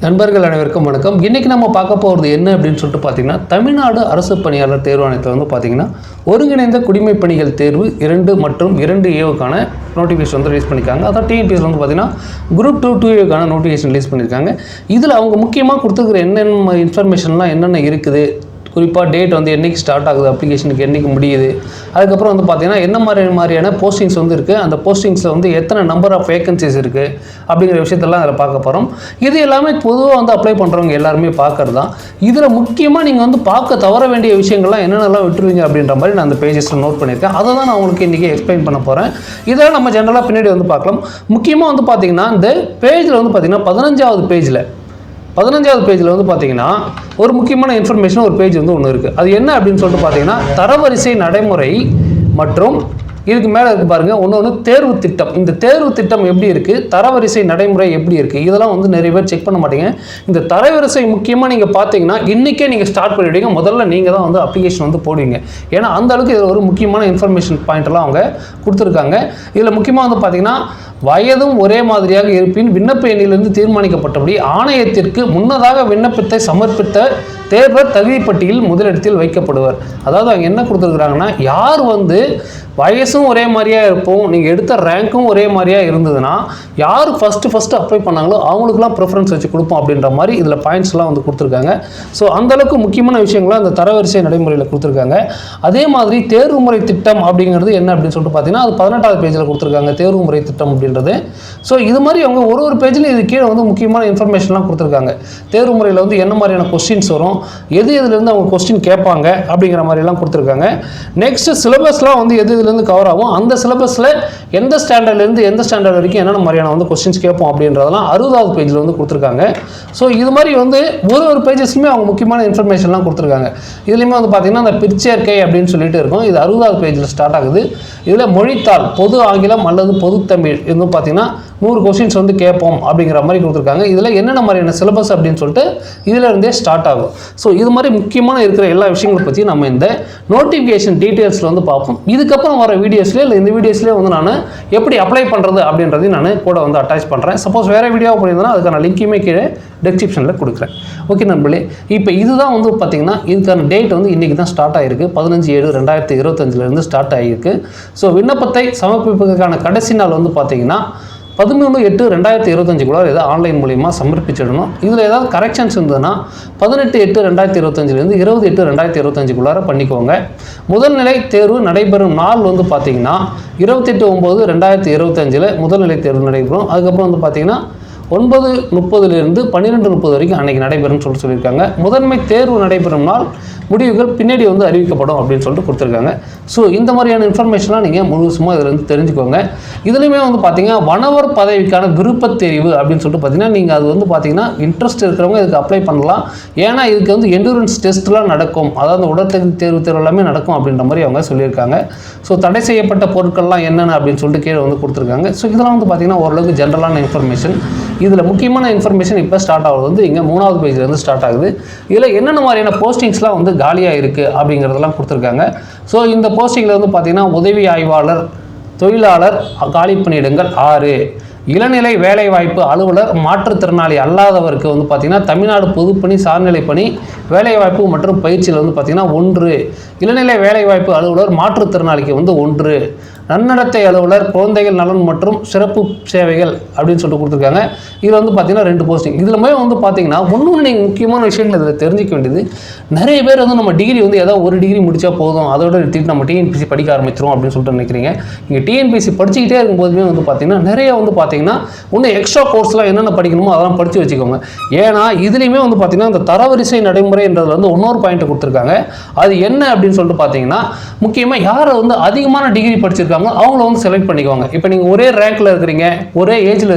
நண்பர்கள் அனைவருக்கும் வணக்கம். இன்றைக்கி நம்ம பார்க்க போகிறது என்ன அப்படின்னு சொல்லிட்டு பார்த்தீங்கன்னா, தமிழ்நாடு அரசு பணியாளர் தேர்வாணையத்தில் வந்து பார்த்தீங்கன்னா ஒருங்கிணைந்த குடிமைப் பணிகள் தேர்வு 2 மற்றும் 2A நோட்டிஃபிகேஷன் வந்து ரிலீஸ் பண்ணியிருக்காங்க. அதான் டிஎன்பிஎஸ் வந்து பார்த்தீங்கன்னா குரூப் 2A நோட்டிஃபிகேஷன் ரிலீஸ் பண்ணியிருக்காங்க. இதில் அவங்க முக்கியமாக கொடுத்துருக்குற என்னென்ன இன்ஃபர்மேஷன்லாம் என்னென்ன இருக்குது, குறிப்பாக டேட் வந்து என்றைக்கு ஸ்டார்ட் ஆகுது, அப்ளிகேஷனுக்கு என்றைக்கு முடியுது, அதுக்கப்புறம் வந்து பார்த்தீங்கன்னா என்ன மாதிரியான போஸ்டிங்ஸ் வந்து இருக்குது, அந்த போஸ்டிங்ஸில் வந்து எத்தனை நம்பர் ஆஃப் வேகன்சிஸ் இருக்குது அப்படிங்கிற விஷயத்தெல்லாம் அதில் பார்க்க போகிறோம். இது எல்லாமே பொதுவாக வந்து அப்ளை பண்ணுறவங்க எல்லாருமே பார்க்குறது தான். இதில் முக்கியமாக நீங்கள் வந்து பார்க்க தவற வேண்டிய விஷயங்கள்லாம் என்னென்னலாம் விட்டுருவீங்க அப்படின்ற மாதிரி நான் அந்த பேஜஸில் நோட் பண்ணியிருக்கேன். அதை தான் நான் உங்களுக்கு இன்றைக்கி எக்ஸ்பிளைன் பண்ண போகிறேன். இதெல்லாம் நம்ம ஜென்ரலாக பின்னாடி வந்து பார்க்கலாம். முக்கியமாக வந்து பார்த்திங்கன்னா இந்த பேஜில் வந்து பார்த்திங்கன்னா 15வது பேஜில் வந்து பார்த்தீங்கன்னா ஒரு முக்கியமான இன்ஃபர்மேஷன் ஒரு பேஜ் வந்து ஒன்று இருக்குது. அது என்ன அப்படின்னு சொல்லிட்டு பார்த்தீங்கன்னா தரவரிசை நடைமுறை மற்றும் இதுக்கு மேலே இருக்குது பாருங்கள், ஒன்று தேர்வு திட்டம். இந்த தேர்வு திட்டம் எப்படி இருக்குது, தரவரிசை நடைமுறை எப்படி இருக்குது, இதெல்லாம் வந்து நிறைய பேர் செக் பண்ண மாட்டீங்க. இந்த தரவரிசை முக்கியமாக நீங்கள் பார்த்தீங்கன்னா இன்றைக்கே நீங்கள் ஸ்டார்ட் பண்ணிவிடுவீங்க. முதல்ல நீங்கள் தான் வந்து அப்ளிகேஷன் வந்து போடுவீங்க. ஏன்னா அந்த அளவுக்கு இதில் ஒரு முக்கியமான இன்ஃபர்மேஷன் பாயிண்ட்லாம் அவங்க கொடுத்துருக்காங்க. இதில் முக்கியமாக வந்து பார்த்தீங்கன்னா வயதும் ஒரே மாதிரியாக இருப்பின் விண்ணப்ப எண்ணிலிருந்து தீர்மானிக்கப்பட்டபடி ஆணையத்திற்கு முன்னதாக விண்ணப்பத்தை சமர்ப்பித்த தேர்வர் தகுதிப்பட்டியல் முதலிடத்தில் வைக்கப்படுவர். அதாவது அவங்க என்ன கொடுத்துருக்குறாங்கன்னா, யார் வந்து வயசும் ஒரே மாதிரியாக இருப்போம், நீங்கள் எடுத்த ரேங்க்கும் ஒரே மாதிரியாக இருந்ததுன்னா யார் ஃபஸ்ட்டு அப்ளை பண்ணாங்களோ அவங்களுக்குலாம் ப்ரிஃபரன்ஸ் வச்சு கொடுப்போம் அப்படின்ற மாதிரி இதில் பாயிண்ட்ஸ்லாம் வந்து கொடுத்துருக்காங்க. ஸோ அந்தளவுக்கு முக்கியமான விஷயங்கள்லாம் அந்த தரவரிசை நடைமுறையில் கொடுத்துருக்காங்க. அதே மாதிரி தேர்வு முறை திட்டம் அப்படிங்கிறது என்ன அப்படின்னு சொல்லிட்டு பார்த்தீங்கன்னா அது 18வது பேஜில் கொடுத்துருக்காங்க, தேர்வு முறை திட்டம் அப்படின்றது. ஸோ இது மாதிரி அவங்க ஒரு பேஜில் இது கீழே வந்து முக்கியமான இன்ஃபர்மேஷன்லாம் கொடுத்துருக்காங்க. தேர்வு முறையில் வந்து என்ன மாதிரியான கொஸ்டின்ஸ் வரும், எதுலேருந்து அவங்க கொஸ்டின் கேட்பாங்க அப்படிங்கிற மாதிரிலாம் கொடுத்துருக்காங்க. நெக்ஸ்ட் சிலபஸ்லாம் வந்து எதுலேருந்து கவர் ஆகும், அந்த சிலபஸில் எந்த ஸ்டாண்டர்ட்லேருந்து எந்த ஸ்டாண்டர்ட் வரைக்கும் என்னென்ன மாதிரியான வந்து கொஸ்டின்ஸ் கேட்போம் அப்படின்றதெல்லாம் 60வது பேஜில் வந்து கொடுத்துருக்காங்க. ஸோ இது மாதிரி வந்து ஒரு பேஜஸ்லுமே அவங்க முக்கியமான இன்ஃபர்மேஷன்லாம் கொடுத்துருக்காங்க. இதுலேயுமே வந்து பார்த்திங்கன்னா அந்த பிற்சேர்க்கை அப்படின்னு சொல்லிட்டு இருக்கும். இது 60வது பேஜில் ஸ்டார்ட் ஆகுது. இதில் மொழித்தாள் பொது ஆங்கிலம் அல்லது பொது தமிழ் இது பார்த்தீங்கன்னா 100 கொஸ்டின்ஸ் வந்து கேட்போம் அப்படிங்கிற மாதிரி கொடுத்துருக்காங்க. இதில் என்னென்ன மாதிரியான சிலபஸ் அப்படின்னு சொல்லிட்டு இதில் இருந்தே ஸ்டார்ட் ஆகும். ஸோ இது மாதிரி முக்கியமான இருக்கிற எல்லா விஷயங்களை பற்றி நம்ம இந்த நோட்டிஃபிகேஷன் டீட்டெயில்ஸில் வந்து பார்ப்போம். இதுக்கப்புறம் வர வீடியோஸ்லேயே இல்லை இந்த வீடியோஸ்லேயே வந்து நான் எப்படி அப்ளை பண்ணுறது அப்படின்றதையும் நான் கூட வந்து அட்டாச் பண்ணுறேன். சப்போஸ் வேறு வீடியோ பண்ணியிருந்தேன்னா அதுக்கான லிங்க்குமே கீழே டிஸ்கிரிப்ஷனில் கொடுக்குறேன். ஓகே நண்பர்களே, இப்போ இதுதான் வந்து பார்த்திங்கன்னா இதுக்கான டேட் வந்து இன்றைக்கி தான் ஸ்டார்ட் ஆகிருக்கு. 15/7/2025 ஸ்டார்ட் ஆகிருக்கு. ஸோ விண்ணப்பத்தை சமர்ப்பிப்பதற்கான கடைசி நாள் வந்து பார்த்திங்கன்னா 13/8/2025 ஏதாவது ஆன்லைன் மூலிமா சமர்ப்பிச்சிடணும். இதில் ஏதாவது கரெக்ஷன்ஸ் இருந்ததுன்னா 18/8/2025 20/8/2025 பண்ணிக்கோங்க. முதல்நிலை தேர்வு நடைபெறும் நாள் வந்து பார்த்தீங்கன்னா 28/9/2025 முதல்நிலை தேர்வு நடைபெறும். அதுக்கப்புறம் வந்து பார்த்தீங்கன்னா 9:30 12:30 வரைக்கும் அன்றைக்கி நடைபெறும்னு சொல்லியிருக்காங்க. முதன்மை தேர்வு நடைபெறும் நாள் முடிவுகள் பின்னாடி வந்து அறிவிக்கப்படும் அப்படின்னு சொல்லிட்டு கொடுத்துருக்காங்க. ஸோ இந்த மாதிரியான இன்ஃபர்மேஷன்லாம் நீங்கள் முழுசுமாக இதில் வந்து தெரிஞ்சுக்கோங்க. இதுலேயுமே வந்து பார்த்தீங்கன்னா வனவர் பதவிக்கான விருப்பத் தெரிவு அப்படின்னு சொல்லிட்டு பார்த்தீங்கன்னா நீங்கள் அது வந்து பார்த்தீங்கன்னா இன்ட்ரெஸ்ட் இருக்கிறவங்க இதுக்கு அப்ளை பண்ணலாம். ஏன்னா இதுக்கு வந்து எண்டூரன்ஸ் டெஸ்ட்லாம் நடக்கும், அதாவது உடற்தகுதி தேர்வு எல்லாமே நடக்கும் அப்படின்ற மாதிரி அவங்க சொல்லியிருக்காங்க. ஸோ தடை செய்யப்பட்ட பொருட்கள்லாம் என்னென்ன அப்படின்னு சொல்லிட்டு கீழே வந்து கொடுத்துருக்காங்க. ஸோ இதெல்லாம் வந்து பார்த்தீங்கன்னா ஓரளவுக்கு ஜென்ரலான இன்ஃபர்மேஷன். இதில் முக்கியமான இன்ஃபர்மேஷன் இப்போ ஸ்டார்ட் ஆகுது வந்து இங்கே 3வது பேஜ்லேருந்து ஸ்டார்ட் ஆகுது. இதில் என்னென்ன மாதிரியான போஸ்டிங்ஸ்லாம் வந்து காலியாக இருக்குது அப்படிங்கிறதெல்லாம் கொடுத்துருக்காங்க. ஸோ இந்த போஸ்டிங்கில் வந்து பார்த்திங்கன்னா உதவி ஆய்வாளர், தொழிலாளர் காலி பணியிடங்கள் 6, இளநிலை வேலைவாய்ப்பு அலுவலர் மாற்றுத்திறனாளி அல்லாதவருக்கு வந்து பார்த்திங்கன்னா தமிழ்நாடு பொதுப்பணி சார்நிலை பணி வேலைவாய்ப்பு மற்றும் பயிற்சியில் வந்து பார்த்திங்கன்னா 1, இளநிலை வேலைவாய்ப்பு அலுவலர் மாற்றுத்திறனாளிக்கு வந்து 1, நன்னடத்தை அலுவலர் குழந்தைகள் நலன் மற்றும் சிறப்பு சேவைகள் அப்படின்னு சொல்லிட்டு கொடுத்துருக்காங்க. இதில் வந்து பார்த்திங்கன்னா 2 போஸ்டிங். இதில் வந்து பார்த்திங்கன்னா இன்னொன்று நீங்கள் முக்கியமான விஷயங்கள் இதில் தெரிஞ்சிக்க வேண்டியது, நிறைய பேர் வந்து நம்ம டிகிரி வந்து ஏதாவது ஒரு டிகிரி முடித்தா போதும், அதோட எடுத்துகிட்டு நம்ம டிஎன்பிசி படிக்க ஆரம்பிச்சிரும் அப்படின்னு சொல்லிட்டு நினைக்கிறீங்க. நீங்கள் டிஎன்பிசி படிச்சுக்கிட்டே இருக்கும்போதுமே வந்து பார்த்திங்கன்னா நிறைய வந்து பார்த்திங்கன்னா இன்னும் எக்ஸ்ட்ரா கோர்ஸ்லாம் என்னென்ன படிக்கணுமோ அதெல்லாம் படித்து வச்சுக்கோங்க. ஏன்னா இதுலேயுமே வந்து பார்த்திங்கன்னா இந்த தரவரிசை நடைமுறைன்றதுல வந்து இன்னொரு பாயிண்ட் கொடுத்துருக்காங்க. அது என்ன அப்படின்னு சொல்லிட்டு பார்த்தீங்கன்னா முக்கியமாக யாரை வந்து அதிகமான டிகிரி படிச்சிருக்காங்க அவங்கள வந்து செலக்ட் பண்ணிக்குவாங்க. இப்போ நீங்கள் ஒரே ரேங்க்ல இருக்கிறீங்க, ஒரே ஏஜில்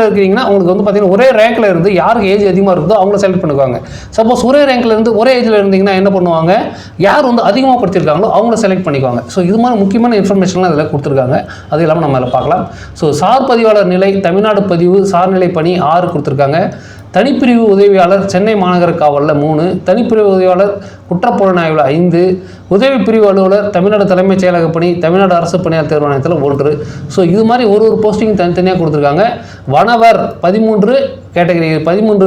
இருக்கிறீங்கன்னா உங்களுக்கு வந்து பார்த்தீங்கன்னா ஒரே ரேங்க்ல இருந்து யாருக்கு ஏஜ் அதிகமாக இருக்குதோ அவங்கள செலக்ட் பண்ணுவாங்க. சப்போஸ் ஒரே ரேங்க்ல இருந்து ஒரே ஏஜில் இருந்தீங்கன்னா என்ன பண்ணுவாங்க, யார் வந்து அதிகமாக படிச்சிருக்காங்களோ அவங்கள செலக்ட் பண்ணிக்குவாங்க. ஸோ இது மாதிரி முக்கியமான இன்ஃபர்மேஷன்லாம் இதில் கொடுத்துருக்காங்க. அது இல்லாமல் நம்ம அதில் பார்க்கலாம். ஸோ சார் பதிவாளர் நிலை தமிழ்நாடு பதிவு சார்நிலை பணி 6 கொடுத்துருக்காங்க. தனிப்பிரிவு உதவியாளர் சென்னை மாநகர காவலில் 3, தனிப்பிரிவு உதவியாளர் குற்றப்புலனாய்வில் 5, உதவி பிரிவு அலுவலர் தமிழ்நாடு தலைமைச் செயலக பணி தமிழ்நாடு அரசு பணியாளர் தேர்வாணையத்தில் 1. ஸோ இது மாதிரி ஒரு போஸ்டிங் தனித்தனியாக கொடுத்துருக்காங்க. வனவர் 13 கேட்டகரி 13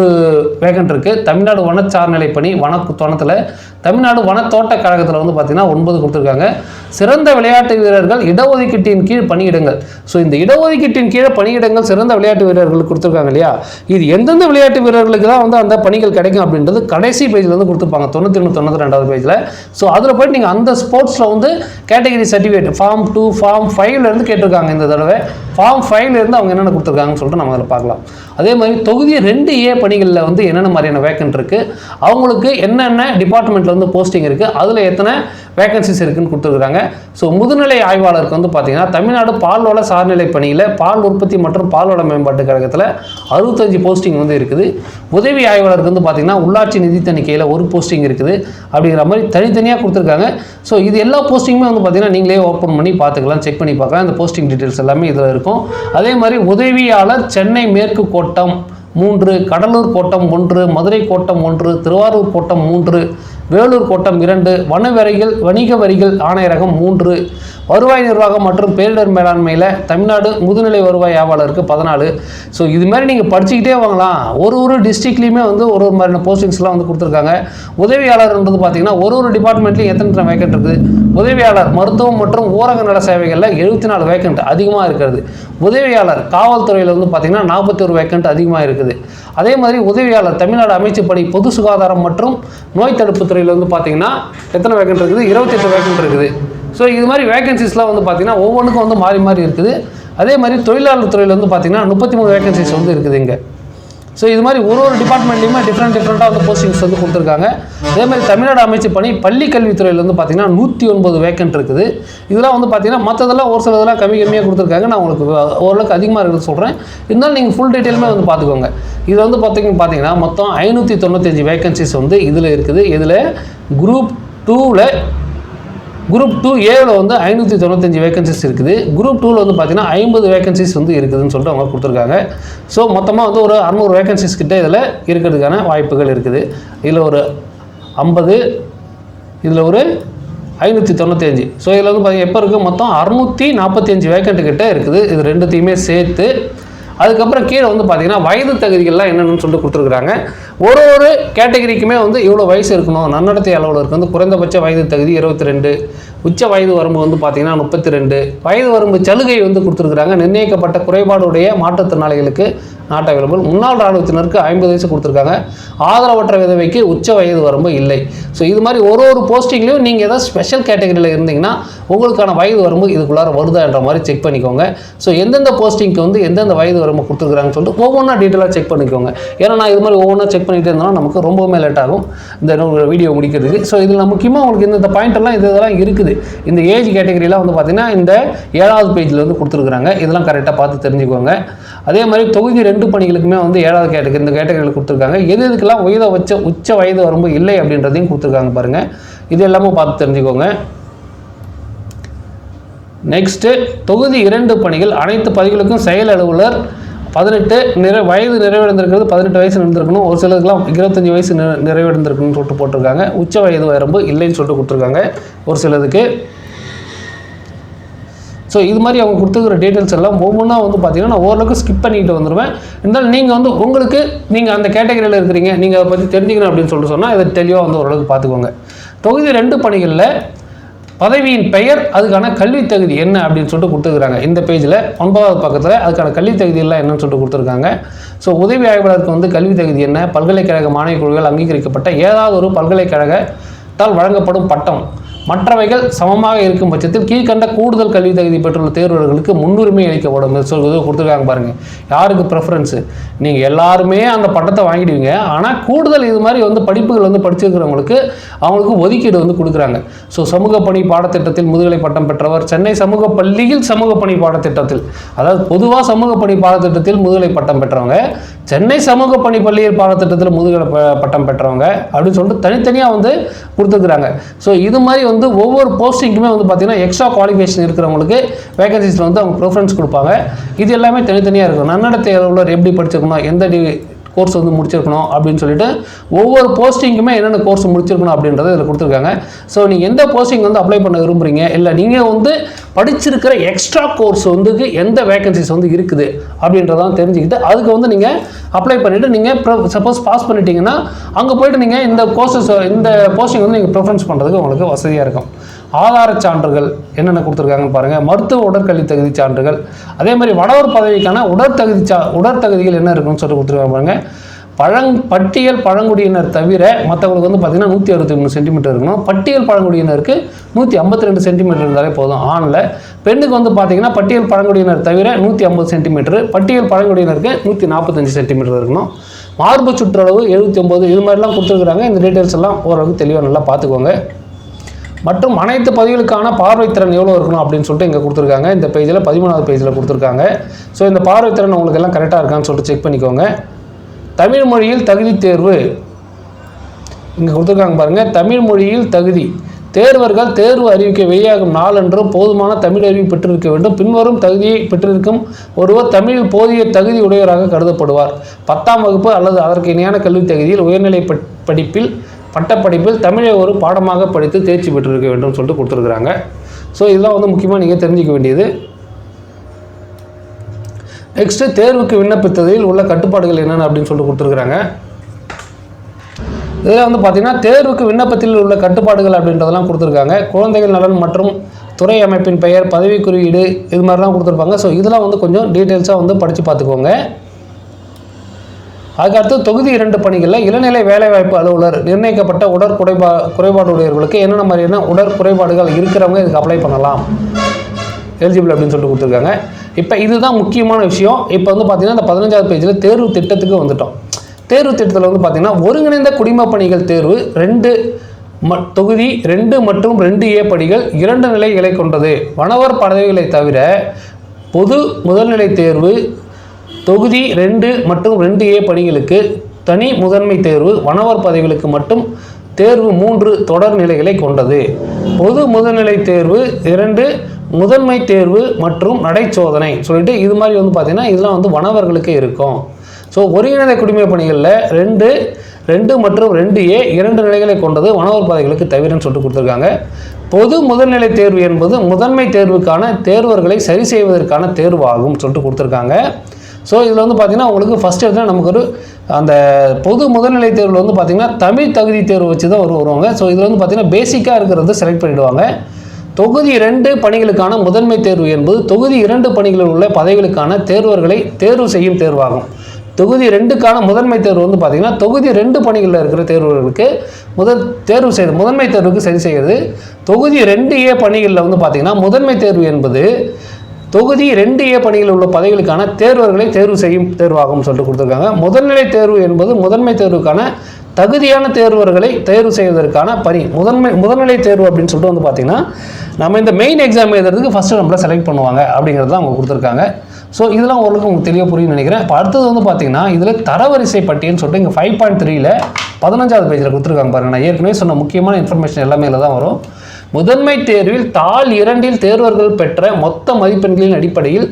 வேகன்ட் இருக்குது. தமிழ்நாடு வனச்சார்நிலை பணி வனத்தில் தமிழ்நாடு வனத்தோட்ட கழகத்தில் வந்து பார்த்தீங்கன்னா 9 கொடுத்துருக்காங்க. சிறந்த விளையாட்டு வீரர்கள் இடஒதுக்கீட்டின் கீழ் பணியிடங்கள். ஸோ இந்த இடஒதுக்கீட்டின் கீழே பணியிடங்கள் சிறந்த விளையாட்டு வீரர்களுக்கு கொடுத்துருக்காங்க இல்லையா, இது எந்தெந்த விளையாட்டு வீரர்களுக்கு தான் வந்து அந்த பணிகள் கிடைக்கும் அப்படின்றது கடைசி பேஜில் வந்து கொடுத்துருப்பாங்க 91 92வது பேஜில். ஸோ அதில் போய்ட்டு நீங்கள் அந்த ஸ்போர்ட்ஸில் வந்து கேட்டகரி சர்டிஃபிகேட் ஃபார்ம் 2 ஃபார்ம் 5லேருந்து கேட்டிருக்காங்க. இந்த தடவை ஃபார்ம் 5லேருந்து அவங்க என்னென்ன கொடுத்துருக்காங்கன்னு சொல்லிட்டு நம்ம அதில் பார்க்கலாம். அதே மாதிரி தொகுதி 2A பணிகளில் வந்து என்னென்ன மாதிரியான வேக்கன்ட் இருக்குது, அவங்களுக்கு என்னென்ன டிபார்ட்மெண்ட்டில் வந்து போஸ்டிங் இருக்குது, அதில் எத்தனை வேகன்சிஸ் இருக்குன்னு கொடுத்துருக்காங்க. ஸோ முதுநிலை ஆய்வாளருக்கு வந்து பார்த்தீங்கன்னா தமிழ்நாடு பால்வள சார்நிலை பணியில் பால் உற்பத்தி மற்றும் பால்வள மேம்பாட்டு கழகத்தில் 65 போஸ்டிங் வந்து இருக்குது. உதவி ஆய்வாளருக்கு வந்து பார்த்தீங்கன்னா உள்ளாட்சி நிதி தணிக்கையில் 1 போஸ்டிங் இருக்குது. அப்படிங்கிற மாதிரி தனித்தனியாக கொடுத்துருக்காங்க. ஸோ இது எல்லா போஸ்டிங்குமே வந்து பார்த்தீங்கன்னா நீங்களே ஓப்பன் பண்ணி பார்த்துக்கலாம், செக் பண்ணி பார்க்கலாம். இந்த போஸ்டிங் டீட்டெயில்ஸ் எல்லாமே இதில் இருக்கும். அதே மாதிரி உதவியாளர் சென்னை மேற்கு கோட்டம் 3, கடலூர் கோட்டம் 1, மதுரை கோட்டம் 1, திருவாரூர் கோட்டம் 3, வேலூர் கோட்டம் 2, வணிக வரிகள் ஆணையரகம் 3, வருவாய் நிர்வாகம் மற்றும் பேரிடர் மேலாண்மையில் தமிழ்நாடு முதுநிலை வருவாய் ஆய்வாளருக்கு 14. ஸோ இது மாதிரி நீங்கள் படிச்சுக்கிட்டே வாங்கலாம். ஒரு டிஸ்ட்ரிக்ட்லேயுமே வந்து ஒரு மாதிரியான போஸ்டிங்ஸ்லாம் வந்து கொடுத்துருக்காங்க. உதவியாளர்ன்றது பார்த்தீங்கன்னா ஒரு டிபார்ட்மெண்ட்லையும் எத்தனை வேக்கன்ட் இருக்குது. உதவியாளர் மருத்துவம் மற்றும் ஊரக நல சேவைகளில் 74 வேக்கன்ட் அதிகமாக இருக்கிறது. உதவியாளர் காவல்துறையில் வந்து பார்த்தீங்கன்னா 41 வேக்கன்ட் அதிகமாக இருக்குது. அதே மாதிரி உதவியாளர் தமிழ்நாடு அமைச்சுப்படி பொது சுகாதாரம் மற்றும் நோய் தடுப்பு துறையில் வந்து பார்த்தீங்கன்னா எத்தனை வேக்கன்ட் இருக்குது, 28 வேக்கன்ட் இருக்குது. ஸோ இது மாதிரி வேகன்சிஸ்லாம் வந்து பார்த்தீங்கன்னா ஒவ்வொன்றுக்கும் வந்து மாறி இருக்குது. அதே மாதிரி தொழிலாளர் துறையில் வந்து பார்த்தீங்கன்னா 33 வேகன்சிஸ் வந்து இருக்குது இங்கே. ஸோ இது மாதிரி ஒரு டிபார்ட்மெண்ட்லையுமே டிஃப்ரெண்ட்டாக வந்து போஸ்டிங்ஸ் வந்து கொடுத்துருக்காங்க. அதே மாதிரி தமிழ்நாடு அமைச்சு பணி பள்ளி கல்வித்துறையில் வந்து பார்த்தீங்கன்னா 109 வேக்கன்ட் இருக்குது. இதெல்லாம் வந்து பார்த்தீங்கன்னா மற்றதெல்லாம் ஒரு சில இதெல்லாம் கம்மியாக கொடுத்துருக்காங்க. நான் உங்களுக்கு ஓரளவுக்கு அதிகமாக இருக்கிறது சொல்கிறேன். இருந்தாலும் நீங்கள் ஃபுல் டீட்டெயிலுமே வந்து பார்த்துக்கோங்க. இது வந்து பார்த்தீங்கன்னா மொத்தம் 595 வேகன்சிஸ் வந்து இதில் இருக்குது. இதில் குரூப் 2Aவில் வந்து 595 வேகன்சிஸ் இருக்குது. குரூப் 2வில் வந்து பார்த்தீங்கன்னா 50 வேகன்சிஸ் வந்து இருக்குதுன்னு சொல்லிட்டு அவங்க கொடுத்துருக்காங்க. ஸோ மொத்தமாக வந்து ஒரு 600 வேகன்சிஸ் கிட்டே இதில் இருக்கிறதுக்கான வாய்ப்புகள் இருக்குது. இதில் ஒரு 50, இதில் ஒரு 595. ஸோ இதில் வந்து பார்த்தீங்கன்னா எப்போ இருக்குது, மொத்தம் 645 வேகன்ட் கிட்டே இருக்குது. இது ரெண்டுத்தையுமே சேர்த்து. அதுக்கப்புறம் கீழே வந்து பார்த்தீங்கன்னா வயது தகுதிகள்லாம் என்னென்னு சொல்லிட்டு கொடுத்துருக்குறாங்க. ஒரு கேட்டகரிக்குமே வந்து இவ்வளோ வயசு இருக்கணும். நன்னடத்தை அலுவலருக்கு வந்து குறைந்தபட்ச வயது தகுதி 22, உச்ச வயது வரம்பு வந்து பார்த்தீங்கன்னா 32, வயது வரம்பு சலுகை வந்து கொடுத்துருக்குறாங்க. நிர்ணயிக்கப்பட்ட குறைபாடுடைய மாற்றுத்திறனாளிகளுக்கு நாட் அவைலபிள். முன்னாள் இராணுவத்தினருக்கு 50 வயசு கொடுத்துருக்காங்க. ஆதரவற்ற விதவைக்கு உச்ச வயது வரம்பு இல்லை. ஸோ இது மாதிரி ஒரு போஸ்டிங்லையும் நீங்கள் ஏதாவது ஸ்பெஷல் கேட்டகரியில் இருந்தீங்கன்னா உங்களுக்கான வயது வரம்பு இதுக்குள்ளார வருதான்ற மாதிரி செக் பண்ணிக்கோங்க. ஸோ எந்தெந்த போஸ்டிங்க்கு வந்து எந்தெந்த வயது வரம்பு கொடுத்துருக்குறாங்கன்னு சொல்லிட்டு ஒவ்வொன்றா டீட்டெயிலாக செக் பண்ணிக்கோங்க. ஏன்னா நான் இது மாதிரி ஒவ்வொன்றா செக் பண்ணிகிட்டே இருந்தோம்னா நமக்கு ரொம்பவுமே லேட் ஆகும் இந்த வீடியோ முடிக்கிறதுக்கு. ஸோ இதில் முக்கியமாக உங்களுக்கு இந்த பாயிண்டெல்லாம் இதெல்லாம் இருக்குது. இந்த ஏஜ் கேட்டகரியெலாம் வந்து பார்த்தீங்கன்னா இந்த 7வது பேஜில் வந்து கொடுத்துருக்குறாங்க. இதெல்லாம் கரெக்டாக பார்த்து தெரிஞ்சுக்கோங்க. அதே மாதிரி தொகுதி 2 பணிகளுக்குமே வந்து 7வது கேட்டகரி இந்த கேட்டகரியில் கொடுத்துருக்காங்க. எதுக்கெல்லாம் உச்ச வயது வரம்பு இல்லை அப்படின்றதையும் கொடுத்துருக்காங்க பாருங்கள். இது எல்லாமே பார்த்து தெரிஞ்சுக்கோங்க. நெக்ஸ்ட்டு தொகுதி 2 பணிகள் அனைத்து பதவிகளுக்கும் செயல் அலுவலர் 18 வயது நிறைவடைந்திருக்கிறது, 18 வயசு இருந்திருக்கணும். ஒரு சிலருக்குலாம் 25 வயசு நிறைவடைந்திருக்கணும்னு சொல்லிட்டு போட்டிருக்காங்க. உச்ச வயது வரம்பு இல்லைன்னு சொல்லிட்டு கொடுத்துருக்காங்க ஒரு சிலதுக்கு. ஸோ இது மாதிரி அவங்க கொடுத்துருக்கிற டீட்டெயில்ஸ் எல்லாம் ஒவ்வொன்றா வந்து பார்த்தீங்கன்னா நான் ஓரளவுக்கு ஸ்கிப் பண்ணிக்கிட்டு வந்துடுவேன். இருந்தாலும் நீங்கள் வந்து உங்களுக்கு நீங்கள் அந்த கேட்டகரியில் இருக்கிறீங்க, நீங்கள் அதை பற்றி தெரிஞ்சுக்கணும் அப்படின்னு சொல்லிட்டு சொன்னால் இதை தெளிவாக வந்து ஓரளவுக்கு பார்த்துக்கோங்க. தொகுதி 2 பணிகளில் பதவியின் பெயர், அதுக்கான கல்வி தகுதி என்ன அப்படின்னு சொல்லிட்டு கொடுத்துருக்காங்க. இந்த பேஜில் 9வது பக்கத்தில் அதுக்கான கல்வி தகுதியெல்லாம் என்னன்னு சொல்லிட்டு கொடுத்துருக்காங்க. ஸோ உதவி ஆய்வாளருக்கு வந்து கல்வி தகுதி என்ன, பல்கலைக்கழக மானியக் குழுவில் அங்கீகரிக்கப்பட்ட ஏதாவது ஒரு பல்கலைக்கழகத்தால் வழங்கப்படும் பட்டம், மற்றவைகள் சமமாக இருக்கும் பட்சத்தில் கீழ்கண்ட கூடுதல் கல்வி தகுதி பெற்றுள்ள தேர்வர்களுக்கு முன்னுரிமை அளிக்கப்படும் சொல்வது கொடுத்துருக்காங்க பாருங்கள். யாருக்கு ப்ரெஃபரன்ஸு, நீங்கள் எல்லாருமே அந்த பட்டத்தை வாங்கிடுவீங்க. ஆனால் கூடுதல் இது மாதிரி வந்து படிப்புகள் வந்து படிச்சிருக்கிறவங்களுக்கு அவங்களுக்கு ஒதுக்கீடு வந்து கொடுக்குறாங்க. ஸோ சமூக பணி பாடத்திட்டத்தில் முதுகலை பட்டம் பெற்றவர், சென்னை சமூக பள்ளியில் சமூக பணி பாடத்திட்டத்தில், அதாவது பொதுவாக சமூக பணி பாடத்திட்டத்தில் முதுகலை பட்டம் பெற்றவங்க, சென்னை சமூக பணி பள்ளியில் பாடத்திட்டத்தில் முதுகலை பட்டம் பெற்றவங்க அப்படின்னு சொல்லிட்டு தனித்தனியாக வந்து கொடுத்துருக்குறாங்க. ஸோ இது மாதிரி வந்து ஒவ்வொரு போஸ்டிங்குமே வந்து பார்த்தீங்கன்னா எக்ஸ்ட்ரா குவாலிஃபிகேஷன் இருக்கிறவங்களுக்கு வேகன்சிஸில் வந்து அவங்க ப்ரிஃபரன்ஸ் கொடுப்பாங்க. இது எல்லாமே தனித்தனியாக இருக்கும். நன்னடத்தை அலுவலர் எப்படி படிச்சிருக்கணும், எந்த கோர்ஸ் வந்து முடிச்சிருக்கணும் அப்படின்னு சொல்லிட்டு ஒவ்வொரு போஸ்டிங்குமே என்னென்ன கோர்ஸ் முடிச்சிருக்கணும் அப்படின்றத இதில் கொடுத்துருக்காங்க. ஸோ நீங்கள் எந்த போஸ்டிங் வந்து அப்ளை பண்ண விரும்புகிறீங்க, இல்லை நீங்கள் வந்து படிச்சிருக்கிற எக்ஸ்ட்ரா கோர்ஸ் வந்து எந்த வேகன்சிஸ் வந்து இருக்குது அப்படின்றதான் தெரிஞ்சுக்கிட்டு அதுக்கு வந்து நீங்கள் அப்ளை பண்ணிவிட்டு நீங்கள் சப்போஸ் பாஸ் பண்ணிட்டீங்கன்னா அங்கே போய்ட்டு நீங்கள் இந்த கோர்சஸ் இந்த போஸ்டிங் வந்து நீங்கள் ப்ரிஃபரன்ஸ் பண்ணுறதுக்கு உங்களுக்கு வசதியாக இருக்கும். ஆதார சான்றுகள் என்னென்ன கொடுத்துருக்காங்கன்னு பாருங்கள். மருத்துவ உடற்கல்வி தகுதி சான்றுகள், அதே மாதிரி வடவர் பதவிக்கான உடற்தகுதிகள் என்ன இருக்குன்னு சொல்லிட்டு கொடுத்துருக்காங்க பாருங்கள். பட்டியல் பழங்குடியினர் தவிர மற்றவங்களுக்கு வந்து பார்த்திங்கன்னா 163 சென்டிமீட்டர் இருக்கணும். பட்டியல் பழங்குடியினருக்கு 152 சென்டிமீட்டர் இருந்தாலே போதும் ஆணில். பெண்ணுக்கு வந்து பார்த்திங்கன்னா பட்டியல் பழங்குடியினர் தவிர 150 சென்டிமீட்டர், பட்டியல் பழங்குடியினருக்கு 145 சென்டிமீட்டர் இருக்கணும். மார்பு சுற்றளவு 79, இது மாதிரிலாம் கொடுத்துருக்குறாங்க. இந்த டீட்டெயில்ஸ் எல்லாம் ஓரளவுக்கு தெளிவாக நல்லா பார்த்துக்கோங்க. மற்றும் அனைத்து பதவிகளுக்கான பார்வைத்திறன் எவ்வளோ இருக்கணும் அப்படின்னு சொல்லிட்டு இங்கே கொடுத்துருக்காங்க. இந்த பேஜில் 13வது பேஜில் கொடுத்துருக்காங்க. ஸோ இந்த பார்வைத்திறன் உங்களுக்கு எல்லாம் கரெக்டாக இருக்கான்னு சொல்லிட்டு செக் பண்ணிக்கோங்க. தமிழ் மொழியில் தகுதி தேர்வு இங்கே கொடுத்துருக்காங்க பாருங்கள். தமிழ் மொழியில் தகுதி தேர்வர்கள் தேர்வு அறிவிக்க வெளியாகும் நாளன்று போதுமான தமிழ் அறிவு பெற்றிருக்க வேண்டும். பின்வரும் தகுதியை பெற்றிருக்கும் ஒருவர் தமிழில் போதிய தகுதி உடையவராக கருதப்படுவார். 10ஆம் வகுப்பு அல்லது அதற்கு இணையான கல்வி தகுதியில் உயர்நிலை படிப்பில் பட்டப்படிப்பில் தமிழை ஒரு பாடமாக படித்து தேர்ச்சி பெற்றிருக்க வேண்டும் சொல்லிட்டு கொடுத்துருக்குறாங்க. ஸோ இதெல்லாம் வந்து முக்கியமாக நீங்கள் தெரிஞ்சிக்க வேண்டியது. நெக்ஸ்ட்டு தேர்வுக்கு விண்ணப்பித்ததில் உள்ள கட்டுப்பாடுகள் என்னென்ன அப்படின்னு சொல்லிட்டு கொடுத்துருக்குறாங்க. இதில் வந்து பார்த்திங்கன்னா தேர்வுக்கு விண்ணப்பத்தில் உள்ள கட்டுப்பாடுகள் அப்படின்றதெல்லாம் கொடுத்துருக்காங்க. குழந்தைகள் நலன் மற்றும் துறை அமைப்பின் பெயர், பதவி குறியீடு, இது மாதிரிலாம் கொடுத்துருப்பாங்க. ஸோ இதெல்லாம் வந்து கொஞ்சம் டீட்டெயில்ஸாக வந்து படித்து பார்த்துக்கோங்க. அதுக்கடுத்து தொகுதி 2 பணிகளில் இளநிலை வேலைவாய்ப்பு அலுவலர் நிர்ணயிக்கப்பட்ட குறைபாடு உடையவர்களுக்கு என்னென்ன மாதிரியான உடற்குறைபாடுகள் இருக்கிறவங்க இதுக்கு அப்ளை பண்ணலாம், எலிஜிபிள் அப்படின்னு சொல்லிட்டு கொடுத்துருக்காங்க. இப்போ இதுதான் முக்கியமான விஷயம். இப்போ வந்து பார்த்திங்கன்னா இந்த 15வது பேஜில் தேர்வு திட்டத்துக்கு வந்துட்டோம். தேர்வு திட்டத்தில் வந்து பார்த்திங்கன்னா ஒருங்கிணைந்த குடிமப் பணிகள் தேர்வு தொகுதி 2 மற்றும் 2A படிகள் 2 நிலைகளை கொண்டது. வனவர் பதவிகளை தவிர பொது முதல்நிலை தேர்வு தொகுதி 2 மற்றும் 2A பணிகளுக்கு தனி முதன்மை தேர்வு. வனவர் பதவிகளுக்கு மட்டும் தேர்வு 3 தொடர் நிலைகளை கொண்டது. பொது முதல்நிலை தேர்வு 2, முதன்மை தேர்வு மற்றும் நடைச்சோதனை சொல்லிட்டு இது மாதிரி வந்து பார்த்திங்கன்னா இதெல்லாம் வந்து வனவர்களுக்கு இருக்கும். ஸோ ஒருங்கிணைந்த குடிமைப் பணிகளில் 2 மற்றும் 2A 2 நிலைகளை கொண்டது வனவர் பதவிகளுக்கு தவிரன்னு சொல்லிட்டு கொடுத்துருக்காங்க. பொது முதல்நிலை தேர்வு என்பது முதன்மை தேர்வுக்கான தேர்வர்களை சரி செய்வதற்கான தேர்வு ஆகும் சொல்லிட்டு கொடுத்துருக்காங்க. ஸோ இதில் வந்து பார்த்திங்கன்னா உங்களுக்கு ஃபஸ்ட் எடுத்தால் நமக்கு ஒரு அந்த பொது முதல்நிலை தேர்வில் வந்து பார்த்திங்கன்னா தமிழ் தகுதி தேர்வு வச்சு தான் வருவாங்க. ஸோ இதில் வந்து பார்த்திங்கன்னா பேசிக்காக இருக்கிறது செலக்ட் பண்ணிவிடுவாங்க. தொகுதி 2 பணிகளுக்கான முதன்மை தேர்வு என்பது தொகுதி 2 பணிகளில் உள்ள பதவிகளுக்கான தேர்வர்களை தேர்வு செய்யும் தேர்வாகும். தொகுதி 2க்கான முதன்மை தேர்வு வந்து பார்த்திங்கன்னா தொகுதி 2 பணிகளில் இருக்கிற தேர்வுகளுக்கு முதன்மை தேர்வுக்கு சரி செய்கிறது. தொகுதி 2A பணிகளில் வந்து பார்த்திங்கன்னா முதன்மை தேர்வு என்பது தொகுதி 2A பணிகளில் உள்ள பதவிகளுக்கான தேர்வர்களை தேர்வு செய்யும் தேர்வாகும் சொல்லிட்டு கொடுத்துருக்காங்க. முதல்நிலை தேர்வு என்பது முதன்மை தேர்வுக்கான தகுதியான தேர்வர்களை தேர்வு செய்வதற்கான பணி. முதல்நிலை தேர்வு அப்படின்னு சொல்லிட்டு வந்து பார்த்திங்கன்னா நம்ம இந்த மெயின் எக்ஸாம் எழுதுறதுக்கு ஃபஸ்ட்டு நம்மளை செலக்ட் பண்ணுவாங்க அப்படிங்கிறது தான் அவங்க கொடுத்துருக்காங்க. ஸோ இதெல்லாம் ஓரளவுக்கு உங்களுக்கு தெளிவாக புரியும்னு நினைக்கிறேன். இப்போ அடுத்தது வந்து பார்த்திங்கன்னா இதில் தரவரிசை பட்டியல்னு சொல்லிட்டு இங்கே 5.3ல் 15வது பேஜில் கொடுத்துருக்காங்க பாருங்கள். நான் ஏற்கனவே சொன்ன முக்கியமான இன்ஃபர்மேஷன் எல்லாமே இதில் தான் வரும். முதன்மை தேர்வில் தாள் 2ல் தேர்வர்கள் பெற்ற மொத்த மதிப்பெண்களின் அடிப்படையில்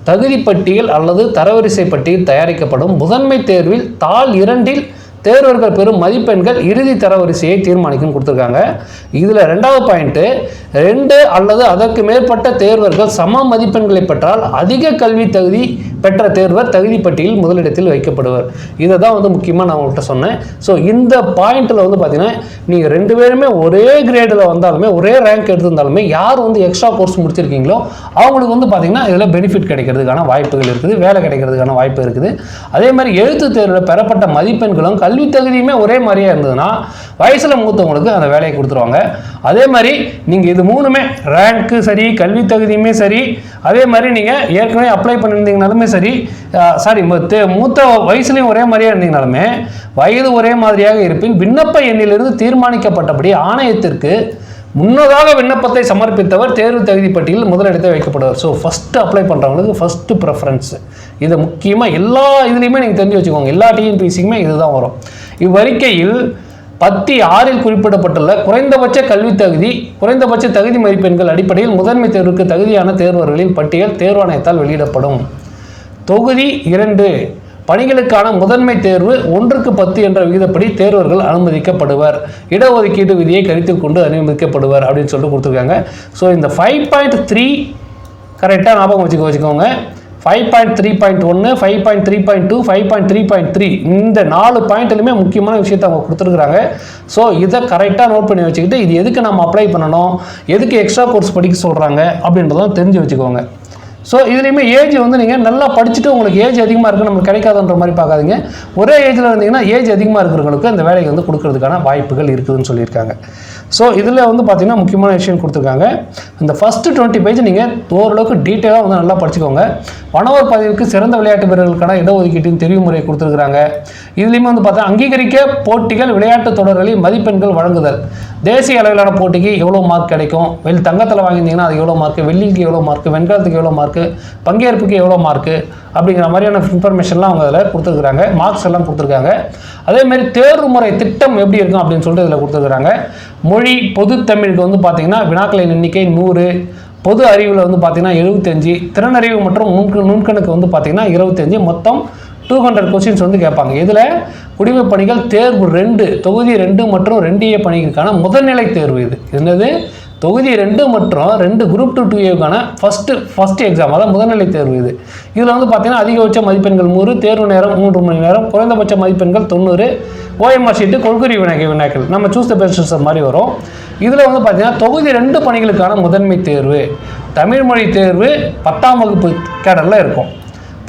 தகுதி பட்டியல் அல்லது தரவரிசை பட்டியல் தயாரிக்கப்படும். முதன்மை தேர்வில் தாள் 2ல் தேர்வர்கள் பெறும் மதிப்பெண்கள் இறுதி தரவரிசையை தீர்மானிக்கும் கொடுத்துருக்காங்க. இதில் 2வது பாயிண்ட்டு 2 அல்லது அதற்கு மேற்பட்ட தேர்வர்கள் சம மதிப்பெண்களை பெற்றால் அதிக கல்வி தகுதி பெற்ற தேர்வர் தகுதி பட்டியலில் முதலிடத்தில் வைக்கப்படுவர். இதை தான் வந்து முக்கியமாக நான் உங்கள்கிட்ட சொன்னேன். ஸோ இந்த பாயிண்ட்டில் வந்து பார்த்தீங்கன்னா நீங்கள் 2 பேருமே ஒரே கிரேடில் வந்தாலுமே ஒரே ரேங்க் எடுத்திருந்தாலுமே யார் வந்து எக்ஸ்ட்ரா கோர்ஸ் முடிச்சிருக்கீங்களோ அவங்களுக்கு வந்து பார்த்தீங்கன்னா இதில் பெனிஃபிட் கிடைக்கிறதுக்கான வாய்ப்புகள் இருக்குது, வேலை கிடைக்கிறதுக்கான வாய்ப்பு இருக்குது. அதே மாதிரி எழுத்து தேர்வில் பெறப்பட்ட மதிப்பெண்களும் கல்வி தகுதியுமே ஒரே மாதிரியாக இருந்ததுன்னா வயசில் மூத்தவங்களுக்கு அந்த வேலையை கொடுத்துருவாங்க. அதே மாதிரி நீங்கள் இது 3மே ரேங்க்கு சரி, கல்வி தகுதியுமே சரி, அதே மாதிரி நீங்கள் ஏற்கனவே அப்ளை பண்ணியிருந்தீங்கனாலுமே சரி, மூத்த வயசுலையும் ஒரே மாதிரியாக இருந்தீங்கனாலுமே வயது ஒரே மாதிரியாக இருப்பின் விண்ணப்ப எண்ணிலிருந்து தீர்மானிக்கப்பட்டபடி ஆணையத்திற்கு முன்னதாக விண்ணப்பத்தை சமர்ப்பித்தவர் தேர்வு தகுதி பட்டியலில் முதலிடத்தை வைக்கப்படுவார். ஸோ ஃபஸ்ட்டு அப்ளை பண்ணுறவங்களுக்கு ஃபஸ்ட்டு ப்ரெஃபரன்ஸ். இதை முக்கியமாக எல்லா இதுலேயுமே நீங்கள் தெரிஞ்சு வச்சுக்கோங்க. எல்லா டிஎன்பிசிக்குமே இதுதான் வரும். இவ்வறிக்கையில் 10.6 குறிப்பிடப்பட்டுள்ள குறைந்தபட்ச கல்வி தகுதி, குறைந்தபட்ச தகுதி மதிப்பெண்கள் அடிப்படையில் முதன்மை தேர்வுக்கு தகுதியான தேர்வர்களின் பட்டியல் தேர்வாணையத்தால் வெளியிடப்படும். தொகுதி 2 பணிகளுக்கான முதன்மை தேர்வு 1:10 என்ற விகிதப்படி தேர்வர்கள் அனுமதிக்கப்படுவர். இடஒதுக்கீட்டு விதியை கருத்தில் கொண்டு அனுமதிக்கப்படுவர் அப்படின்னு சொல்லிட்டு கொடுத்துருக்காங்க. ஸோ இந்த 5.3 கரெக்டாக ஞாபகம் வச்சுக்கோங்க. 5.3.1, 5.3.2, 5.3.3 இந்த 4 பாயிண்ட்லையுமே முக்கியமான விஷயத்தை அவங்க கொடுத்துருக்குறாங்க. ஸோ இதை கரெக்டாக நோட் பண்ணி வச்சுக்கிட்டு இது எதுக்கு நம்ம அப்ளை பண்ணணும், எதுக்கு எக்ஸ்ட்ரா கோர்ஸ் படிக்க சொல்கிறாங்க அப்படின்றதும் தெரிஞ்சு வச்சுக்கோங்க. ஸோ இதுலேயுமே ஏஜ் வந்து நீங்கள் நல்லா படிச்சுட்டு உங்களுக்கு ஏஜ் அதிகமாக இருக்குது நம்மளுக்கு கிடைக்காதுன்ற மாதிரி பார்க்காதீங்க. ஒரே ஏஜில் இருந்தீங்கன்னா ஏஜ் அதிகமாக இருக்கிறவங்களுக்கு அந்த வேலையை வந்து கொடுக்கறதுக்கான வாய்ப்புகள் இருக்குதுன்னு சொல்லியிருக்காங்க. ஸோ இதில் வந்து பார்த்தீங்கன்னா முக்கியமான விஷயம் கொடுத்துருக்காங்க. இந்த ஃபஸ்ட்டு 20 பேஜ் நீங்கள் ஓரளவுக்கு டீட்டெயிலாக வந்து நல்லா படிச்சுக்கோங்க. மாணவர் பதவிக்கு சிறந்த விளையாட்டு வீரர்களுக்கான இடஒதுக்கீட்டின் தெரிவு முறையை கொடுத்துருக்குறாங்க. இதுலேயுமே வந்து பார்த்தா அங்கீகரிக்க போட்டிகள் விளையாட்டு தொடர்களில் மதிப்பெண்கள் வழங்குதல். தேசிய அளவிலான போட்டிக்கு எவ்வளோ மார்க் கிடைக்கும், தங்கத்தில் வாங்கியிருந்தீங்கன்னா அது எவ்வளோ மார்க்கு, வெள்ளிக்கு எவ்வளோ மார்க்கு, வெண்கலத்துக்கு எவ்வளோ மார்க்கு, பங்கேற்புக்கு எவ்வளோ மார்க்கு அப்படிங்கிற மாதிரியான இன்ஃபர்மேஷன்லாம் அவங்க அதில் கொடுத்துருக்குறாங்க. மார்க்ஸ் எல்லாம் கொடுத்துருக்காங்க. அதேமாதிரி தேர்வு முறை திட்டம் எப்படி இருக்கும் அப்படின்னு சொல்லிட்டு இதில் கொடுத்துருக்குறாங்க. மொழி பொது தமிழுக்கு வந்து பார்த்தீங்கன்னா வினாக்களின் எண்ணிக்கை 100, பொது அறிவில் வந்து பார்த்தீங்கன்னா 75, திறனறிவு மற்றும் நுண்கணக்கு வந்து பார்த்தீங்கன்னா 25, மொத்தம் 200 கொஸ்டின்ஸ் வந்து கேட்பாங்க. இதில் குடிமை பணிகள் தேர்வு 2 தொகுதி 2 மற்றும் 2A பணிகளுக்கான முதல்நிலை தேர்வு. இது என்னது, தொகுதி 2 மற்றும் 2 குரூப் 2 2Aக்கான ஃபஸ்ட்டு எக்ஸாம், அதாவது முதல்நிலை தேர்வு. இதில் வந்து பார்த்தீங்கன்னா அதிகபட்ச மதிப்பெண்கள் 100, தேர்வு நேரம் 3 மணி நேரம், குறைந்தபட்ச மதிப்பெண்கள் 90, ஓஎம்ஆர் ஷீட்டு கொள்கை வினாக்கள் நம்ம சூஸ் த பெஸ்ட் மாதிரி வரும். இதில் வந்து பார்த்தீங்கன்னா தொகுதி 2 பணிகளுக்கான முதன்மை தேர்வு, தமிழ் மொழி தேர்வு 10ஆம் வகுப்பு கேடரில் இருக்கும்.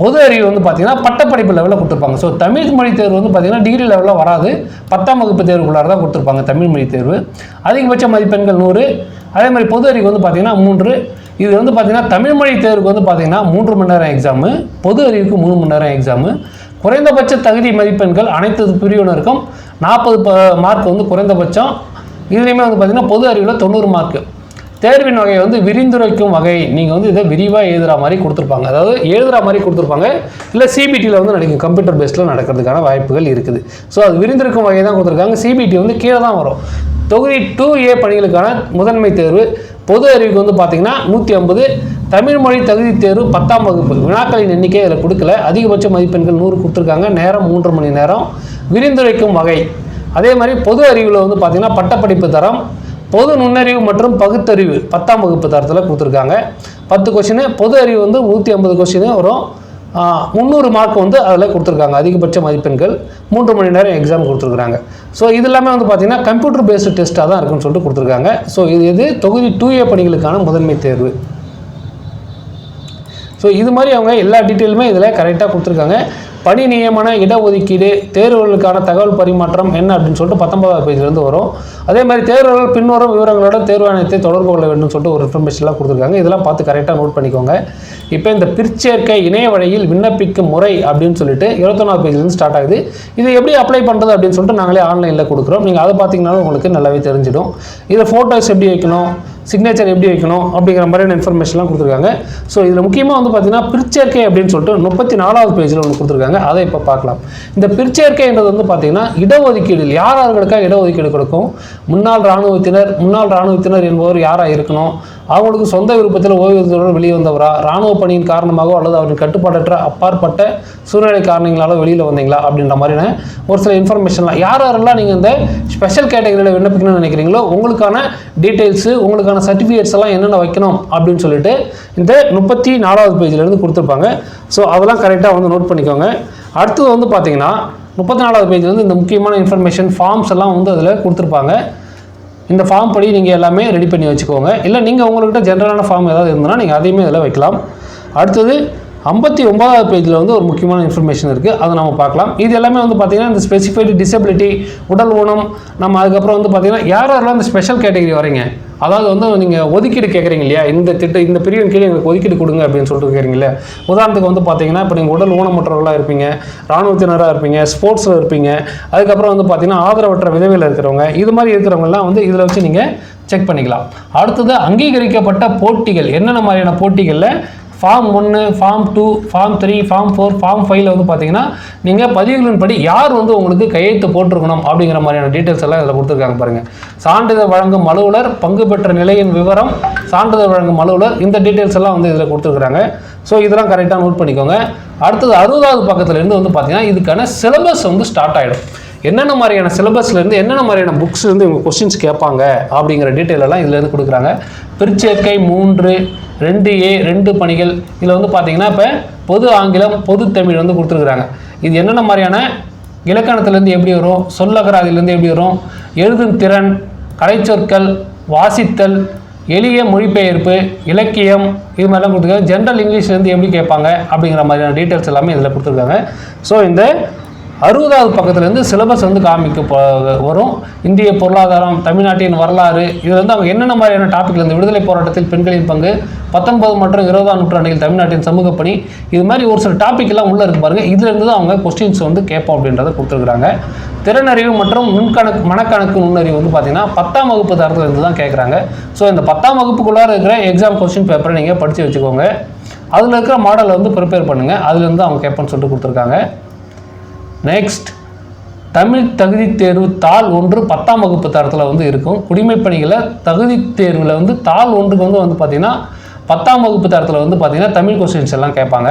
பொது அறிவு வந்து பார்த்தீங்கன்னா பட்டப்படிப்பு லெவலில் கொடுத்துருப்பாங்க. ஸோ தமிழ் மொழி தேர்வு வந்து பார்த்தீங்கன்னா டிகிரி லெவலில் வராது, 10ஆம் வகுப்பு தேர்வுக்குள்ளார தான் கொடுத்துருப்பாங்க தமிழ் மொழி தேர்வு. அதிகபட்ச மதிப்பெண்கள் 100. அதே மாதிரி பொது அறிவு வந்து பார்த்தீங்கன்னா 3. இது வந்து பார்த்தீங்கன்னா தமிழ் மொழி தேர்வுக்கு வந்து பார்த்தீங்கன்னா 3 மணி நேரம் எக்ஸாமு, பொது அறிவுக்கு 3 மணி நேரம் எக்ஸாமு. குறைந்தபட்ச தகுதி மதிப்பெண்கள் அனைத்து பிரிவினருக்கும் 40 மார்க் வந்து குறைந்தபட்சம். இதுலேயுமே வந்து பார்த்தீங்கன்னா பொது அறிவில் 90 மார்க்கு. தேர்வின் வகை வந்து விரிந்துரைக்கும் வகை, நீங்கள் வந்து இதை விரிவாக எழுதுகிற மாதிரி கொடுத்துருப்பாங்க, அதாவது எழுதுகிற மாதிரி கொடுத்துருப்பாங்க. இல்லை சிபிடியில் வந்து நடக்கும், கம்ப்யூட்டர் பேஸில் நடக்கிறதுக்கான வாய்ப்புகள் இருக்குது. ஸோ அது விரிந்திருக்கும் வகை தான் கொடுத்துருக்காங்க. சிபிடி வந்து கீழே தான் வரும். தொகுதி 2A பணிகளுக்கான முதன்மை தேர்வு பொது அறிவுக்கு வந்து பார்த்தீங்கன்னா 150, தமிழ் மொழி தகுதி தேர்வு 10ஆம் வகுப்பு, வினாக்களின் எண்ணிக்கை அதில் கொடுக்கல, அதிகபட்ச மதிப்பெண்கள் 100 கொடுத்துருக்காங்க, நேரம் 3 மணி நேரம். விரிந்துரைக்கும் வகை அதே மாதிரி பொது அறிவில் வந்து பார்த்தீங்கன்னா பட்டப்படிப்பு தரம், பொது நுண்ணறிவு மற்றும் பகுத்தறிவு 10ஆம் வகுப்பு தரத்தில் கொடுத்துருக்காங்க. 10 கொஸ்டின், பொது அறிவு வந்து 150 கொஸ்டின் வரும், 300 மார்க் வந்து அதில் கொடுத்துருக்காங்க. அதிகபட்ச மதிப்பெண்கள் 3 மணி நேரம் எக்ஸாம் கொடுத்துருக்காங்க. ஸோ இது எல்லாமே வந்து பார்த்தீங்கன்னா கம்ப்யூட்டர் பேஸ்டு டெஸ்ட்டாக தான் இருக்குன்னு சொல்லிட்டு கொடுத்துருக்காங்க. ஸோ இது தொகுதி 2A பணிகளுக்கான முதன்மை தேர்வு. ஸோ இது மாதிரி அவங்க எல்லா டீட்டெயிலுமே இதில் கரெக்டாக கொடுத்துருக்காங்க. பணி நியமன, இடஒதுக்கீடு, தேர்வுகளுக்கான தகவல் பரிமாற்றம் என்ன அப்படின்னு சொல்லிட்டு 19ஆவது பேஜ்லேருந்து வரும். அதே மாதிரி தேர்வுகள் பின்வரும் விவரங்களோட தேர்வு ஆணையத்தை தொடர்பு கொள்ள வேண்டும் சொல்லிட்டு ஒரு இன்ஃபர்மேஷன்லாம் கொடுத்துருக்காங்க. இதெல்லாம் பார்த்து கரெக்டாக நோட் பண்ணிக்கோங்க. இப்போ இந்த பிற்சேர்க்கை இணைய வழியில் விண்ணப்பிக்கும் முறை அப்படின்னு சொல்லிட்டு 21ஆவது பேஜ்லேருந்து ஸ்டார்ட் ஆகுது. இது எப்படி அப்ளை பண்ணுறது அப்படின்னு சொல்லிட்டு நாங்களே ஆன்லைனில் கொடுக்குறோம். நீங்கள் அதை பார்த்தீங்கன்னாலும் உங்களுக்கு நல்லாவே தெரிஞ்சிடும். இதில் ஃபோட்டோஸ் எப்படி வைக்கணும், சிக்னேச்சர் எப்படி வைக்கணும் அப்படிங்கிற மாதிரியான இன்ஃபர்மேஷன்லாம் கொடுத்துருக்காங்க. ஸோ இதில் முக்கியமாக வந்து பார்த்தீங்கன்னா பிற்சேர்க்கை அப்படின்னு சொல்லிட்டு 34ஆவது பேஜில் ஒன்று கொடுத்துருக்காங்க. அதை இப்போ பார்க்கலாம். இந்த பிற்சேர்க்கைன்றது வந்து பார்த்தீங்கன்னா இடஒதுக்கீடு யார்களுக்காக இடஒதுக்கீடு கொடுக்கும், முன்னாள் இராணுவத்தினர் என்பவர் யாராக இருக்கணும், அவங்களுக்கு சொந்த விருப்பத்தில் ஓய்வூதியத்துடன் வெளியே வந்தவரா, இராணுவ பணியின் காரணமாகவோ அல்லது அவரின் கட்டுப்பாடற்ற அப்பாற்பட்ட சூழ்நிலை காரணங்களால வெளியில் வந்தீங்களா அப்படின்ற மாதிரியான ஒரு சில இன்ஃபர்மேஷன்லாம் யாரெல்லாம் நீங்கள் இந்த ஸ்பெஷல் கேட்டகரியில் விண்ணப்பிக்கணும்னு நினைக்கிறீங்களோ உங்களுக்கான டீட்டெயில்ஸு, உங்களுக்கான சர்டிஃபிகேட்ஸ் எல்லாம் என்னென்ன வைக்கணும் அப்படின்னு சொல்லிட்டு இந்த 34ஆவது பேஜிலேருந்து கொடுத்துருப்பாங்க. ஸோ அதெல்லாம் கரெக்டாக வந்து நோட் பண்ணிக்கோங்க. அடுத்தது வந்து பார்த்தீங்கன்னா 34ஆவது பேஜ்லேருந்து இந்த முக்கியமான இன்ஃபர்மேஷன் ஃபார்ம்ஸ் எல்லாம் வந்து அதில் கொடுத்துருப்பாங்க. இந்த ஃபார்ம் படி நீங்கள் எல்லாமே ரெடி பண்ணி வச்சுக்கோங்க. இல்லை நீங்கள் உங்கள்கிட்ட ஜென்ரலான ஃபார்ம் ஏதாவது இருந்ததுன்னா நீங்கள் அதையுமே இதில் வைக்கலாம். அடுத்தது 59ஆவது பேஜில் வந்து ஒரு முக்கியமான இன்ஃபர்மேஷன் இருக்குது, அதை நம்ம பார்க்கலாம். இது எல்லாமே வந்து பார்த்திங்கன்னா இந்த ஸ்பெசிஃபைடு டிசபிலிட்டி, உடல் ஊனம், நம்ம அதுக்கப்புறம் வந்து பார்த்திங்கன்னா யாரெல்லாம் இந்த ஸ்பெஷல் கேட்டகரி வரீங்க, அதாவது வந்து நீங்கள் ஒதுக்கீடு கேட்குறீங்க இல்லையா, இந்த பிரிவின் கீழே எங்களுக்கு ஒதுக்கீடு கொடுங்க அப்படின்னு சொல்லிட்டு கேட்குறீங்களே. உதாரணத்துக்கு வந்து பார்த்தீங்கன்னா இப்போ நீங்கள் உடல் ஊனமுற்றவர்களாக இருப்பீங்க, இராணுவத்தினராக இருப்பீங்க, ஸ்போர்ட்ஸில் இருப்பீங்க, அதுக்கப்புறம் வந்து பார்த்தீங்கன்னா ஆதரவற்ற விதவையில் இருக்கிறவங்க, இது மாதிரி இருக்கிறவங்கலாம் வந்து இதில் வச்சு நீங்கள் செக் பண்ணிக்கலாம். அடுத்தது அங்கீகரிக்கப்பட்ட போட்டிகள் என்னென்ன மாதிரியான போட்டிகளில் form 1, form 2, form 3, form 4, form 5ல் வந்து பார்த்தீங்கன்னா நீங்கள் பதிவுகளின்படி யார் வந்து உங்களுக்கு கையெழுத்து போட்டிருக்கணும் அப்படிங்கிற மாதிரியான டீட்டெயில்ஸ் எல்லாம் இதில் கொடுத்துருக்காங்க பாருங்கள். சான்றிதழ் வழங்கும் அலுவலர், பங்கு பெற்ற நிலையின் விவரம், சான்றிதழ் வழங்கும் அலுவலர், இந்த டீட்டெயில்ஸ் எல்லாம் வந்து இதில் கொடுத்துருக்குறாங்க. ஸோ இதெல்லாம் கரெக்டாக நோட் பண்ணிக்கோங்க. அடுத்தது 60வது பக்கத்துலேருந்து வந்து பார்த்தீங்கன்னா இதுக்கான சிலபஸ் வந்து ஸ்டார்ட் ஆகிடும். என்னென்ன மாதிரியான சிலபஸ்லேருந்து என்னென்ன மாதிரியான புக்ஸ்லேருந்து இவங்க கொஸ்டின்ஸ் கேட்பாங்க அப்படிங்கிற டீட்டெயில் எல்லாம் இதுலேருந்து கொடுக்குறாங்க. பிற்சேர்க்கை 3, 2A 2 பணிகள், இதில் வந்து பார்த்தீங்கன்னா இப்போ பொது ஆங்கிலம் பொது தமிழ் வந்து கொடுத்துருக்குறாங்க. இது என்னென்ன மாதிரியான இலக்கணத்துலேருந்து எப்படி வரும், சொல்லகராதிலேருந்து எப்படி வரும், எழுதும் திறன், கலைச்சொற்கள், வாசித்தல், எளிய மொழிபெயர்ப்பு, இலக்கியம், இது மாதிரிலாம் கொடுத்துருக்காங்க. ஜென்ரல் இங்கிலீஷ்லேருந்து எப்படி கேட்பாங்க அப்படிங்கிற மாதிரியான டீட்டெயில்ஸ் எல்லாமே இதில் கொடுத்துருக்காங்க. ஸோ இந்த 60வது பக்கத்துலேருந்து சிலபஸ் வந்து வரும். இந்திய பொருளாதாரம், தமிழ்நாட்டின் வரலாறு, இதில் வந்து அவங்க என்னென்ன மாதிரியான டாப்பிக்லேருந்து விடுதலை போராட்டத்தில் பெண்களின் பங்கு, 19 மற்றும் 20ஆம் நூற்றாண்டில் தமிழ்நாட்டின் சமூக பணி, இது மாதிரி ஒரு சில டாபிக் எல்லாம் உள்ளே இருக்கு பாருங்கள். இதுலேருந்து தான் அவங்க கொஸ்டின்ஸ் வந்து கேட்போம் அப்படின்றத கொடுத்துருக்குறாங்க. திறனறிவு மற்றும் மனக்கணக்கு நுண்ணறிவு வந்து பார்த்தீங்கன்னா 10ஆம் வகுப்பு தரத்துலேருந்து தான் கேட்குறாங்க. ஸோ இந்த 10ஆம் வகுப்புக்குள்ளார இருக்கிற எக்ஸாம் கொஸ்டின் பேப்பரை நீங்கள் படித்து வச்சுக்கோங்க. அதில் இருக்கிற மாடலை வந்து ப்ரிப்பேர் பண்ணுங்கள். அதுலேருந்து அவங்க கேட்போன்னு சொல்லிட்டு கொடுத்துருக்காங்க. நெக்ஸ்ட், தமிழ் தகுதி தேர்வு தாள் 1 10ஆம் வகுப்பு தரத்தில் வந்து இருக்கும். குடிமைப் பணிகளை தகுதி தேர்வில் வந்து தாள் 1க்கு வந்து பார்த்தீங்கன்னா 10ஆம் வகுப்பு தரத்தில் வந்து பார்த்தீங்கன்னா தமிழ் கொஸ்டின்ஸ் எல்லாம் கேட்பாங்க.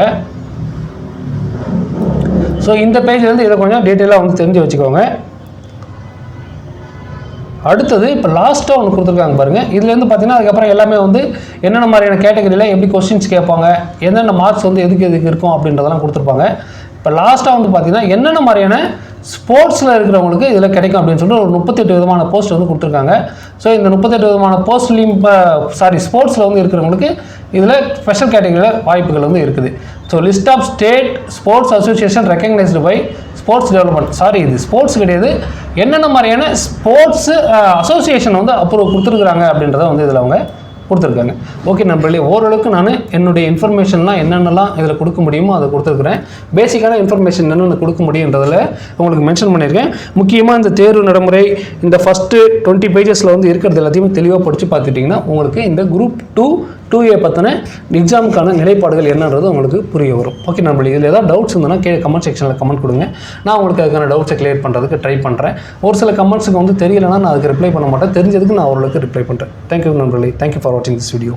ஸோ இந்த பேஜ்லேருந்து இதை கொஞ்சம் டீட்டெயிலாக வந்து தெரிஞ்சு வச்சுக்கோங்க. அடுத்தது இப்போ லாஸ்ட்டாக ஒன்று கொடுத்துருக்காங்க பாருங்கள். இதுலேருந்து பார்த்தீங்கன்னா அதுக்கப்புறம் எல்லாமே வந்து என்னென்ன மாதிரியான கேட்டகரியில் எப்படி கொஸ்டின்ஸ் கேட்பாங்க, என்னென்ன மார்க்ஸ் வந்து எதுக்கு இருக்கும் அப்படின்றதெல்லாம் கொடுத்துருப்பாங்க. இப்போ லாஸ்ட்டாக வந்து பார்த்தீங்கன்னா என்னென்ன மாதிரியான ஸ்போர்ட்ஸில் இருக்கிறவங்களுக்கு இதில் கிடைக்கும் அப்படின்னு சொல்லிட்டு ஒரு 38 விதமான போஸ்ட் வந்து கொடுத்துருக்காங்க. ஸோ இந்த 38 விதமான போஸ்ட்லேயும் ஸ்போர்ட்ஸில் வந்து இருக்கிறவங்களுக்கு இதில் ஸ்பெஷல் கேட்டகரியில் வாய்ப்புகள் வந்து இருக்குது. So list of state sports association recognised by sports development, இது ஸ்போர்ட்ஸ் கிடையாது, என்னென்ன மாதிரியான ஸ்போர்ட்ஸ் அசோசியேஷன் வந்து அப்ரூவ் கொடுத்துருக்குறாங்க அப்படின்றத வந்து இதில் அவங்க கொடுத்துருக்காங்க. ஓகே நண்பர்களே, ஓரளவுக்கு நான் என்னுடைய இன்ஃபர்மேஷன்லாம் என்னென்னலாம் இதில் கொடுக்க முடியுமோ அதை கொடுத்துருக்குறேன். பேசிக்கான இன்ஃபர்மேஷன் என்னென்ன கொடுக்க முடியுன்றதில் உங்களுக்கு மென்ஷன் பண்ணியிருக்கேன். முக்கியமாக இந்த தேர்வு நடைமுறை இந்த ஃபஸ்ட்டு 20 பேஜஸில் வந்து இருக்கிறது எல்லாத்தையுமே தெளிவாக படித்து பார்த்துட்டிங்கன்னா உங்களுக்கு இந்த குரூப் 2A பற்றின எக்ஸாமுக்கான நிலைப்பாடுகள் என்னன்றது உங்களுக்கு புரிய வரும். ஓகே நண்பர்களே, இதில் ஏதாவது டவுட்ஸ் இருந்ததுன்னா கீழே கமெண்ட் செக்ஷனில் கமெண்ட் கொடுங்க. நான் உங்களுக்கு அதுக்கான டவுட்ஸை கிளியர் பண்ணுறதுக்கு ட்ரை பண்ணுறேன். ஒரு சில கமெண்ட்ஸுக்கு வந்து தெரியலைன்னா நான் அதுக்கு ரிப்ளை பண்ண மாட்டேன், தெரிஞ்சதுக்கு நான் அவர்களுக்கு ரிப்ளை பண்ணுறேன். தேங்க்யூ நண்பர்களே, தேங்க்யூ ஃபார் வாட்சிங் திஸ் வீடியோ.